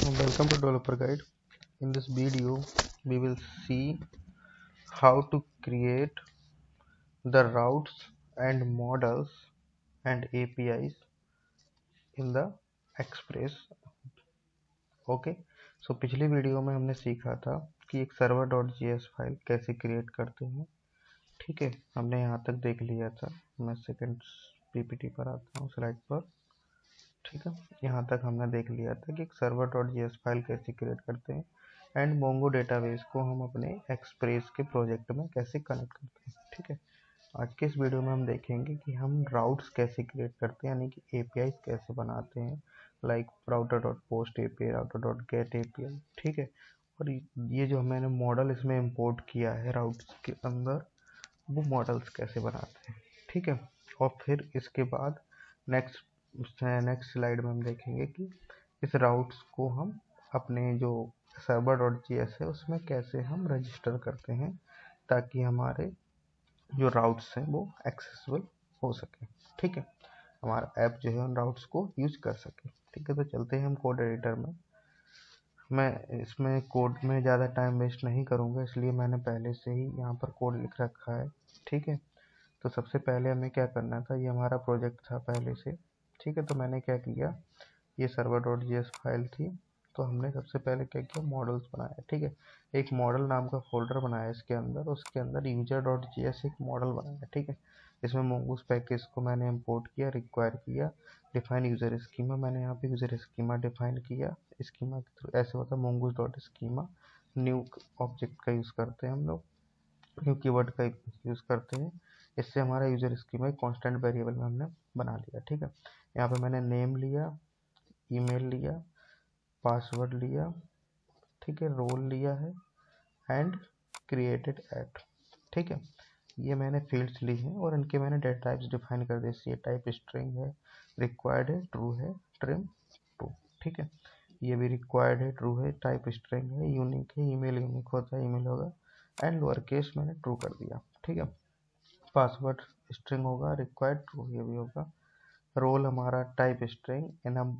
Welcome to Developer Guide. In this video, we will see how to create the routes and models and APIs in the Express. Okay, so पिछली video में हमने सीखा था कि एक server.js file कैसे create करते हैं। ठीक है, हमने यहाँ तक देख लिया था। मैं सेकंड पीपीटी पर आता हूँ, स्लाइड पर। ठीक है, यहाँ तक हमने देख लिया था कि एक server.js फाइल कैसे क्रिएट करते हैं एंड मोंगो डेटाबेस को हम अपने एक्सप्रेस के प्रोजेक्ट में कैसे कनेक्ट करते हैं। ठीक है, आज के इस वीडियो में हम देखेंगे कि हम राउट्स कैसे क्रिएट करते हैं, यानी कि एपीआई कैसे बनाते हैं, like router.post API, router.get API। ठीक है, और ये जो मैंने मॉडल इसमें इंपोर्ट किया है राउट्स के अंदर, वो मॉडल्स कैसे बनाते हैं। ठीक है, और फिर इसके बाद नेक्स्ट स्लाइड में हम देखेंगे कि इस राउट्स को हम अपने जो server.js है उसमें कैसे हम रजिस्टर करते हैं ताकि हमारे जो राउट्स हैं वो एक्सेसिबल हो सके। ठीक है, हमारा ऐप जो है उन राउट्स को यूज कर सके। ठीक है, तो चलते हैं हम कोड एडिटर में। मैं इसमें कोड में ज़्यादा टाइम वेस्ट नहीं करूँगा, इसलिए मैंने पहले से ही यहाँ पर कोड लिख रखा है। ठीक है, तो सबसे पहले हमें क्या करना था, ये हमारा प्रोजेक्ट था पहले से। ठीक है, तो मैंने क्या किया, ये server.js फाइल थी, तो हमने सबसे पहले क्या किया, मॉडल्स बनाया। ठीक है, एक मॉडल नाम का फोल्डर बनाया इसके अंदर, उसके अंदर user.js एक मॉडल बनाया। ठीक है, इसमें mongoose पैकेज को मैंने इंपोर्ट किया, रिक्वायर किया, डिफाइन यूजर स्कीमा, मैंने यहाँ पे यूजर स्कीमा डिफाइन किया। स्कीमा के थ्रू ऐसे होता है mongoose.schema, न्यू ऑब्जेक्ट का यूज़ करते हैं हम लोग, न्यू कीवर्ड का यूज़ करते हैं। इससे हमारा यूजर स्कीमा एक कांस्टेंट वेरिएबल में हमने बना लिया। ठीक है, यहाँ पे मैंने नेम लिया, ईमेल लिया, पासवर्ड लिया, ठीक है, रोल लिया है एंड क्रिएटेड एट। ठीक है, ये मैंने फील्ड्स ली हैं और इनके मैंने डेटा टाइप्स डिफाइन कर दिए। ये टाइप स्ट्रिंग है, रिक्वायर्ड है, ट्रू है, ट्रिम ट्रू। ठीक है, ये भी रिक्वायर्ड है, ट्रू है, टाइप स्ट्रिंग है, यूनिक है, ईमेल यूनिक होता है, ईमेल होगा, एंड लोअर केस मैंने ट्रू कर दिया। ठीक है, पासवर्ड स्ट्रिंग होगा, रिक्वायर्ड ट्रू, ये भी होगा। रोल हमारा टाइप स्ट्रिंग, एनम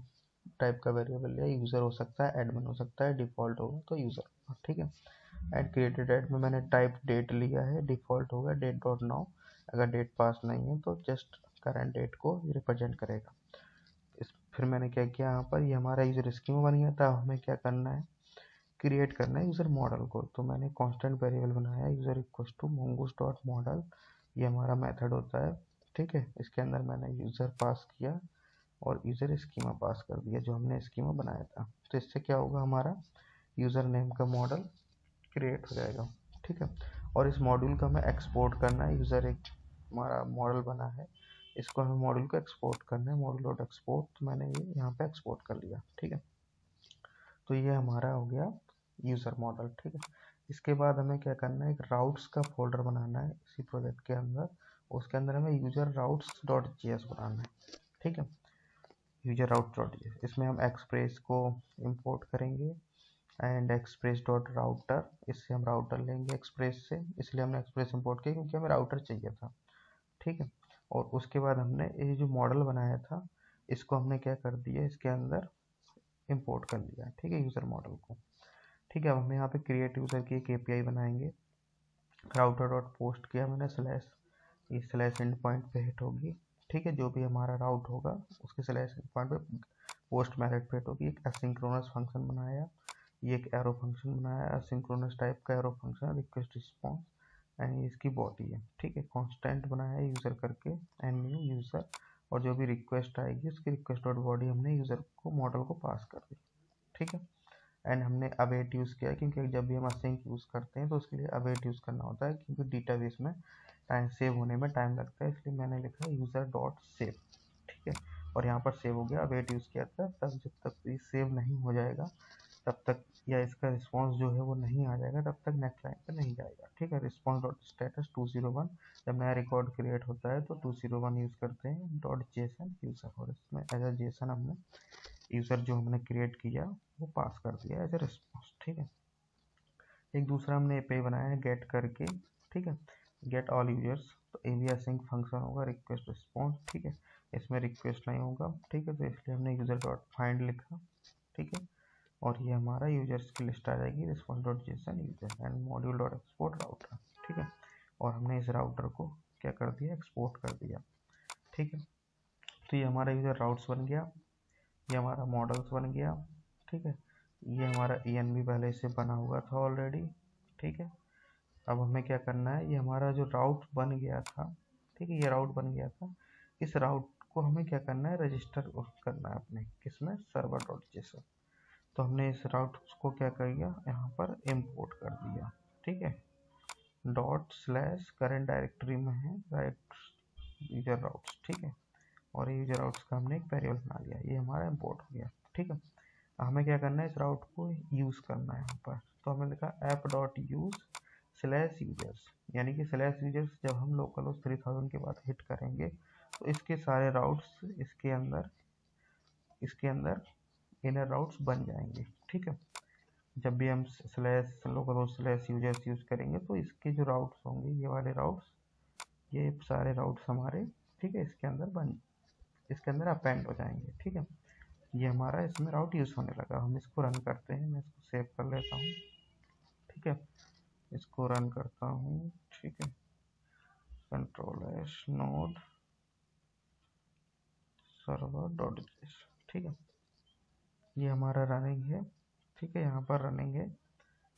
टाइप का वेरिएबल लिया, यूज़र हो सकता है, एडमिन हो सकता है, डिफ़ॉल्ट होगा तो यूज़र होगा। ठीक है, एंड क्रिएटेड डेट में मैंने टाइप डेट लिया है, डिफ़ॉल्ट होगा डेट डॉट नाउ, अगर डेट पास नहीं है तो जस्ट करंट डेट को रिप्रेजेंट करेगा। फिर मैंने क्या किया, यहाँ पर ये हमारा यूज़र स्कीमा बन गया था। हमें क्या करना है, क्रिएट करना है यूज़र मॉडल को, तो मैंने कांस्टेंट वेरिएबल बनाया यूज़र इक्वल टू mongoose.model, ये हमारा मेथड होता है। ठीक है, इसके अंदर मैंने यूज़र पास किया और यूज़र स्कीमा पास कर दिया जो हमने स्कीमा बनाया था। तो इससे क्या होगा, हमारा यूज़र नेम का मॉडल क्रिएट हो जाएगा। ठीक है, और इस मॉड्यूल का हमें एक्सपोर्ट करना है। यूज़र एक हमारा मॉडल बना है, इसको हमें मॉड्यूल को एक्सपोर्ट करना है, मॉडल डॉट एक्सपोर्ट, तो मैंने ये यहाँ पे एक्सपोर्ट कर लिया। ठीक है, तो ये हमारा हो गया यूज़र मॉडल। ठीक है, इसके बाद हमें क्या करना है, एक राउट्स का फोल्डर बनाना है इसी प्रोजेक्ट के अंदर, उसके अंदर हमें यूजर राउट्स डॉट जेएस बनाना है। ठीक है, यूजर राउट डॉट जेएस, इसमें हम एक्सप्रेस को इंपोर्ट करेंगे एंड एक्सप्रेस डॉट राउटर, इससे हम राउटर लेंगे एक्सप्रेस से, इसलिए हमने एक्सप्रेस इंपोर्ट किया क्योंकि हमें राउटर चाहिए था। ठीक है, और उसके बाद हमने ये जो मॉडल बनाया था इसको हमने क्या कर दिया, इसके अंदर इंपोर्ट कर लिया। ठीक है, यूज़र मॉडल को। ठीक है, अब हम यहाँ पे क्रिएट यूज़र की एक एपीआई बनाएंगे। राउटर डॉट पोस्ट किया मैंने स्लैश, ये स्लैश एंड पॉइंट पे हिट होगी। ठीक है, जो भी हमारा राउट होगा उसके स्लैश एंड पॉइंट पे पोस्ट मेथड पे हिट होगी। एक एसिंक्रोनस फंक्शन बनाया, ये एक एरो फंक्शन बनाया, एसिंक्रोनस टाइप का arrow function, request response, and ये इसकी बॉडी है। ठीक है, कांस्टेंट बनाया यूज़र करके एंड न्यू यूज़र, और जो भी रिक्वेस्ट आएगी उसकी रिक्वेस्ट डॉट बॉडी हमने यूज़र को मॉडल को पास कर दी। ठीक है, एंड हमने अवेट यूज़ किया क्योंकि जब भी हम असिंक यूज़ करते हैं तो उसके लिए अवेट यूज़ करना होता है, क्योंकि डेटाबेस में टाइम सेव होने में टाइम लगता है, इसलिए मैंने लिखा यूज़र डॉट सेव। ठीक है, और यहाँ पर सेव हो गया, अवेट यूज़ किया था, तब जब तक ये सेव नहीं हो जाएगा तब तक, या इसका रिस्पॉन्स जो है वो नहीं आ जाएगा तब तक नेक्स्ट लाइन पर नहीं जाएगा। ठीक है, रिस्पॉन्स डॉट स्टेटस 201, जब नया रिकॉर्ड क्रिएट होता है तो 201 यूज़ करते हैं डॉट जेसन यूज़र, और इसमें एज अ जेसन हमने यूज़र जो हमने क्रिएट किया वो पास कर दिया एज ए रिस्पॉन्स। ठीक है, एक दूसरा हमने एपीआई बनाया है गेट करके। ठीक है, गेट ऑल यूजर्स, तो ये भी असिंक फंक्शन होगा, रिक्वेस्ट रिस्पॉन्स। ठीक है, इसमें रिक्वेस्ट नहीं होगा। ठीक है, तो इसलिए हमने यूज़र डॉट फाइंड लिखा। ठीक है, और ये हमारा यूजर्स की लिस्ट आ जाएगी, response.json user and module.export router. ठीक है, और हमने इस राउटर को क्या कर दिया, एक्सपोर्ट कर दिया। ठीक है, तो ये हमारा यूजर राउट्स बन गया, ये हमारा मॉडल्स बन गया। ठीक है, ये हमारा env पहले से बना हुआ था ऑलरेडी। ठीक है, अब हमें क्या करना है, ये हमारा जो राउट बन गया था, ठीक है, ये राउट बन गया था, इस राउट को हमें क्या करना है, रजिस्टर करना है अपने किसमें, server.json। तो हमने इस राउट को क्या कर दिया, यहाँ पर इम्पोर्ट कर दिया। ठीक है, ./करंट डायरेक्टरी में है राइट यूजर राउट्स। ठीक है, और यूजर राउट्स का हमने एक वेरिएबल बना लिया, ये हमारा इम्पोर्ट हो गया। ठीक है, हमें क्या करना है, इस राउट को यूज़ करना है यहाँ पर। तो हमें लिखा app.use/users, यानी कि स्लैश यूजर्स जब हम लोकल 3000 के बाद हिट करेंगे तो इसके सारे राउट्स इसके अंदर इनर राउट्स बन जाएंगे। ठीक है, जब भी हम /लोकल/यूजर्स यूज करेंगे तो इसके जो राउट्स होंगे, ये वाले राउट्स, ये सारे राउट्स हमारे, ठीक है, इसके अंदर अपेंड हो जाएंगे। ठीक है, ये हमारा इसमें राउट यूज होने लगा। हम इसको रन करते हैं, मैं इसको सेव कर लेता हूँ। ठीक है, इसको रन करता हूँ। ठीक है, Ctrl+node server.json। ठीक है, ये हमारा रनिंग है। ठीक है, यहाँ पर रनिंग है।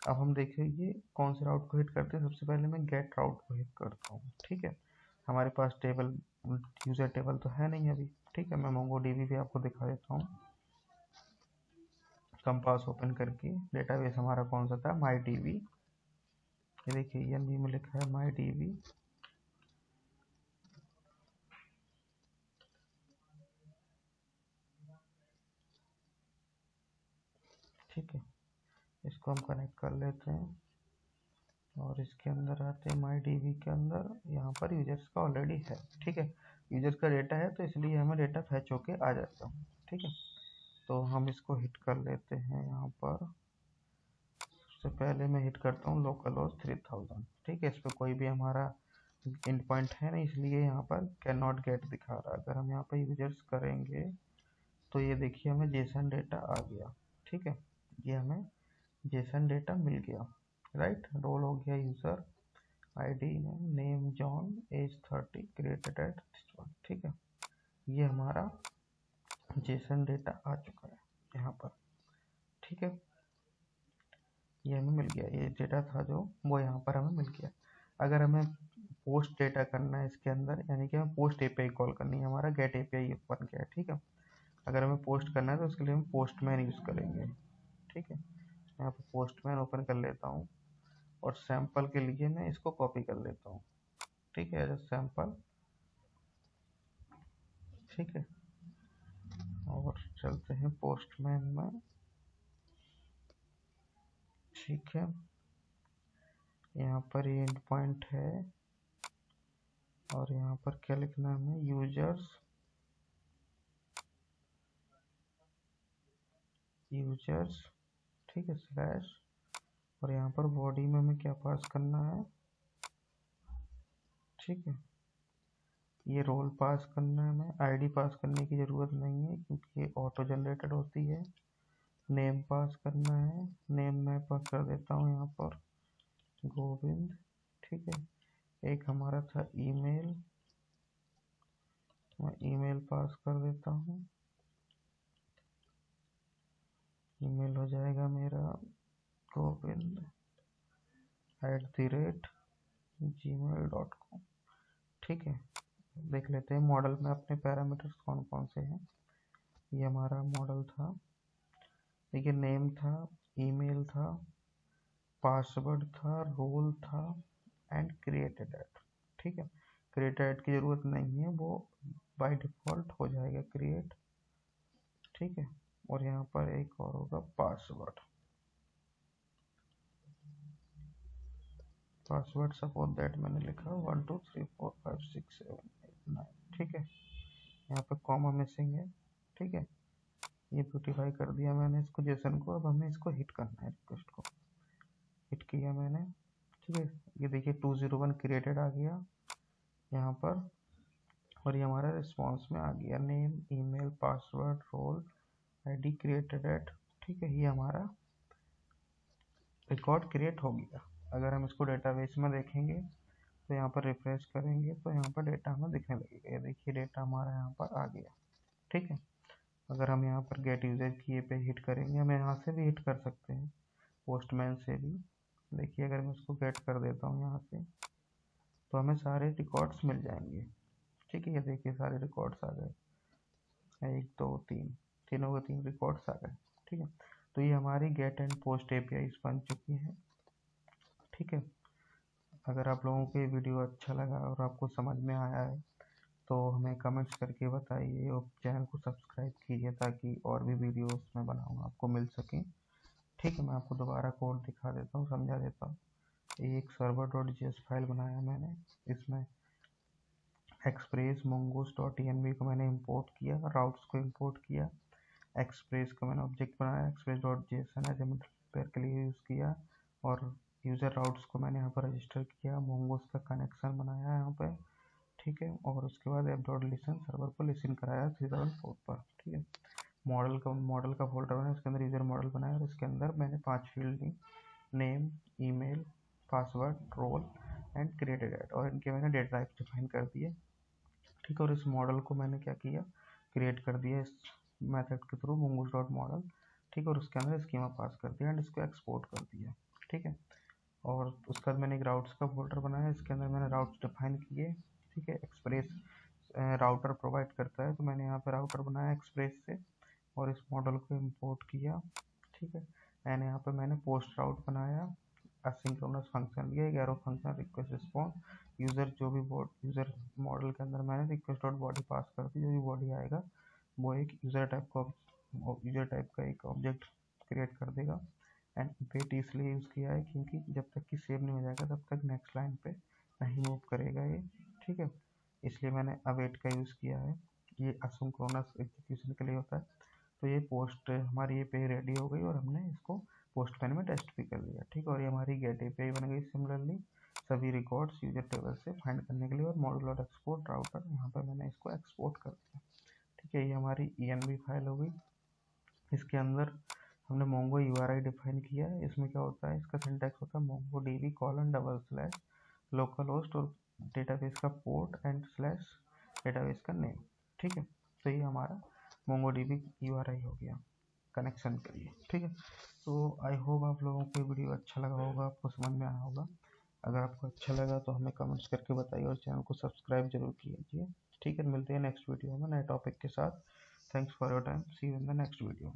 अब हम देखेंगे कौन से राउट को हिट करते हैं। सबसे पहले मैं गेट राउट को हिट करता हूँ। ठीक है, हमारे पास टेबल, यूजर टेबल तो है नहीं अभी। ठीक है, मैं MongoDB भी आपको दिखा देता हूँ। कंपास ओपन करके डेटाबेस हमारा कौन सा था, MyDB। ये देखिए env में लिखा है MyDB। ठीक है, इसको हम कनेक्ट कर लेते हैं और इसके अंदर आते हैं MyDB के अंदर। यहाँ पर यूजर्स का ऑलरेडी है। ठीक है, यूजर्स का डेटा है तो इसलिए हमें डेटा फैच होके आ जाता है। ठीक है, तो हम इसको हिट कर लेते हैं। यहाँ पर सबसे पहले मैं हिट करता हूँ localhost 3000। ठीक है, इस पर कोई भी हमारा एंड पॉइंट है नहीं, इसलिए यहाँ पर कैन नॉट गेट दिखा रहा है। अगर हम यहाँ पर यूजर्स करेंगे तो ये देखिए हमें जेसन डेटा आ गया। ठीक है, ये हमें जेसन डेटा मिल गया। राइट, रोल हो गया user, ID name John, age 30, created at this one. ठीक है, ये हमारा जेसन डेटा आ चुका है यहाँ पर। ठीक है, ये हमें मिल गया, ये डेटा था जो वो यहाँ पर हमें मिल गया। अगर हमें पोस्ट डेटा करना है इसके अंदर, यानी कि हमें पोस्ट एपीआई कॉल करनी है, हमारा गेट एपीआई बन गया है। ठीक है, अगर हमें पोस्ट करना है तो उसके लिए हम पोस्टमैन यूज़ करेंगे। ठीक है, यहाँ पर पोस्टमैन ओपन कर लेता हूँ और सैंपल के लिए मैं इसको कॉपी कर लेता हूँ। ठीक है, एज सैंपल। ठीक है, और चलते हैं पोस्टमैन में। ठीक है, यहाँ पर ये एंड पॉइंट है और यहाँ पर क्या लिखना है हमें, यूजर्स ठीक है, स्लैश, और यहाँ पर बॉडी में हमें क्या पास करना है। ठीक है, ये रोल पास करना है, हमें आईडी पास करने की ज़रूरत नहीं है क्योंकि ये ऑटो जनरेटेड होती है। नेम पास करना है, नेम मैं पास कर देता हूँ यहाँ पर गोविंद। ठीक है, एक हमारा था ईमेल, मैं ईमेल पास कर देता हूँ। ईमेल हो जाएगा मेरा govind@gmail.com। ठीक है, देख लेते हैं मॉडल में अपने पैरामीटर्स कौन कौन से हैं। ये हमारा मॉडल था, देखिए नेम था, ईमेल था, पासवर्ड था, रोल था एंड क्रिएटेड एट। ठीक है, क्रिएटेड एट की ज़रूरत नहीं है, वो बाय डिफ़ॉल्ट हो जाएगा क्रिएट। ठीक है, और यहाँ पर एक और होगा पासवर्ड सपोज दैट मैंने लिखा 1 2 3 4 5 6 7 8 9। ठीक है, यहाँ पे कॉमा मिसिंग है। ठीक है, ये ब्यूटीफाई कर दिया मैंने इसको जेसन को। अब हमें इसको हिट करना है, रिक्वेस्ट को हिट किया मैंने। ठीक है, ये देखिए 201 क्रिएटेड आ गया यहाँ पर, और ये हमारा रिस्पॉन्स में आ गया name, email, password, role, ID, created at. ठीक है, ये हमारा रिकॉर्ड क्रिएट हो गया। अगर हम इसको डेटाबेस में देखेंगे तो यहाँ पर रिफ्रेश करेंगे तो यहाँ पर डेटा हमें दिखने लगेगा। ये देखिए डेटा हमारा यहाँ पर आ गया। ठीक है, अगर हम यहाँ पर गेट यूजर की पे हिट करेंगे, हम यहाँ से भी हिट कर सकते हैं, पोस्टमैन से भी। देखिए अगर मैं इसको गेट कर देता हूँ यहाँ से तो हमें सारे रिकॉर्ड्स मिल जाएंगे। ठीक है, ये देखिए सारे रिकॉर्ड्स आ गए, 1 2 3, तीनों के 3 रिकॉर्ड्स आ गए। ठीक है, तो ये हमारी गेट एंड पोस्ट एपीआई बन चुकी है। ठीक है, अगर आप लोगों को ये वीडियो अच्छा लगा और आपको समझ में आया है तो हमें कमेंट्स करके बताइए और चैनल को सब्सक्राइब कीजिए ताकि और भी वीडियोस मैं बनाऊंगा आपको मिल सकें। ठीक है, मैं आपको दोबारा कोड दिखा देता हूँ, समझा देता हूँ। ये एक server.js फाइल बनाया मैंने, इसमें एक्सप्रेस mongoose .env को मैंने इंपोर्ट किया, राउट्स को इंपोर्ट किया, एक्सप्रेस का मैंने ऑब्जेक्ट बनाया, express.json एज पेयर के लिए यूज़ किया, और यूज़र राउट्स को मैंने यहाँ पर रजिस्टर किया, mongoose का कनेक्शन बनाया यहाँ पे। ठीक है, और उसके बाद app.listen सर्वर को लिसन कराया 374 पर। ठीक है, मॉडल का फोल्डर बनाया, उसके अंदर यूज़र मॉडल बनाया और इसके अंदर मैंने 5 फील्ड दी, name, email, password, role and created at, और इनके मैंने डेटा टाइप डिफाइन कर दिए। ठीक है, और इस मॉडल को मैंने क्या किया, क्रिएट कर दिया इस मेथड के थ्रू mongoose.model। ठीक है, और उसके अंदर स्कीमा पास कर दिया एंड इसको एक्सपोर्ट कर दिया। ठीक है, और उसके बाद मैंने एक राउट्स का फोल्डर बनाया, इसके अंदर मैंने राउट्स डिफाइन किए। ठीक है, एक्सप्रेस राउटर प्रोवाइड करता है तो मैंने यहाँ पर राउटर बनाया एक्सप्रेस से और इस मॉडल को इंपोर्ट किया। ठीक है, एंड यहाँ पर मैंने पोस्ट राउट बनाया, असिंक्रोनस फंक्शन लिया, एक arrow function, request response, user जो भी यूज़र मॉडल के अंदर मैंने रिक्वेस्ट डॉट बॉडी पास कर दी, जो भी बॉडी आएगा वो एक यूज़र टाइप का एक ऑब्जेक्ट क्रिएट कर देगा। एंड वेट इसलिए यूज़ किया है क्योंकि जब तक कि सेव नहीं हो जाएगा तब तक नेक्स्ट लाइन पे नहीं मूव करेगा ये। ठीक है, इसलिए मैंने अवेट का यूज़ किया है, ये असिंक्रोनस एग्जीक्यूशन के लिए होता है। तो ये पोस्ट हमारी ये पे रेडी हो गई और हमने इसको पोस्टमैन में टेस्ट भी कर लिया। ठीक है, और ये हमारी गेट एपीआई बन गई सिमिलरली सभी रिकॉर्ड्स यूजर टेबल से फाइंड करने के लिए, और मॉड्यूल और एक्सपोर्ट राउटर यहाँ पर मैंने इसको एक्सपोर्ट कर दिया। ठीक है, ये हमारी env फाइल हो गई। इसके अंदर हमने mongo URI डिफाइन किया है। इसमें क्या होता है, इसका सिंटैक्स होता है mongodb :/ लोकल होस्ट और डेटाबेस का पोर्ट एंड स्लैश डेटाबेस का नेम। ठीक है, तो ये हमारा mongodb URI हो गया कनेक्शन के लिए। ठीक है, तो आई होप आप लोगों को वीडियो अच्छा लगा होगा, आपको समझ में आया होगा। अगर आपको अच्छा लगा तो हमें कमेंट्स करके बताइए और चैनल को सब्सक्राइब जरूर कीजिए। ठीक है, मिलते हैं नेक्स्ट वीडियो में नए टॉपिक के साथ। Thanks for your time, see you in the next video.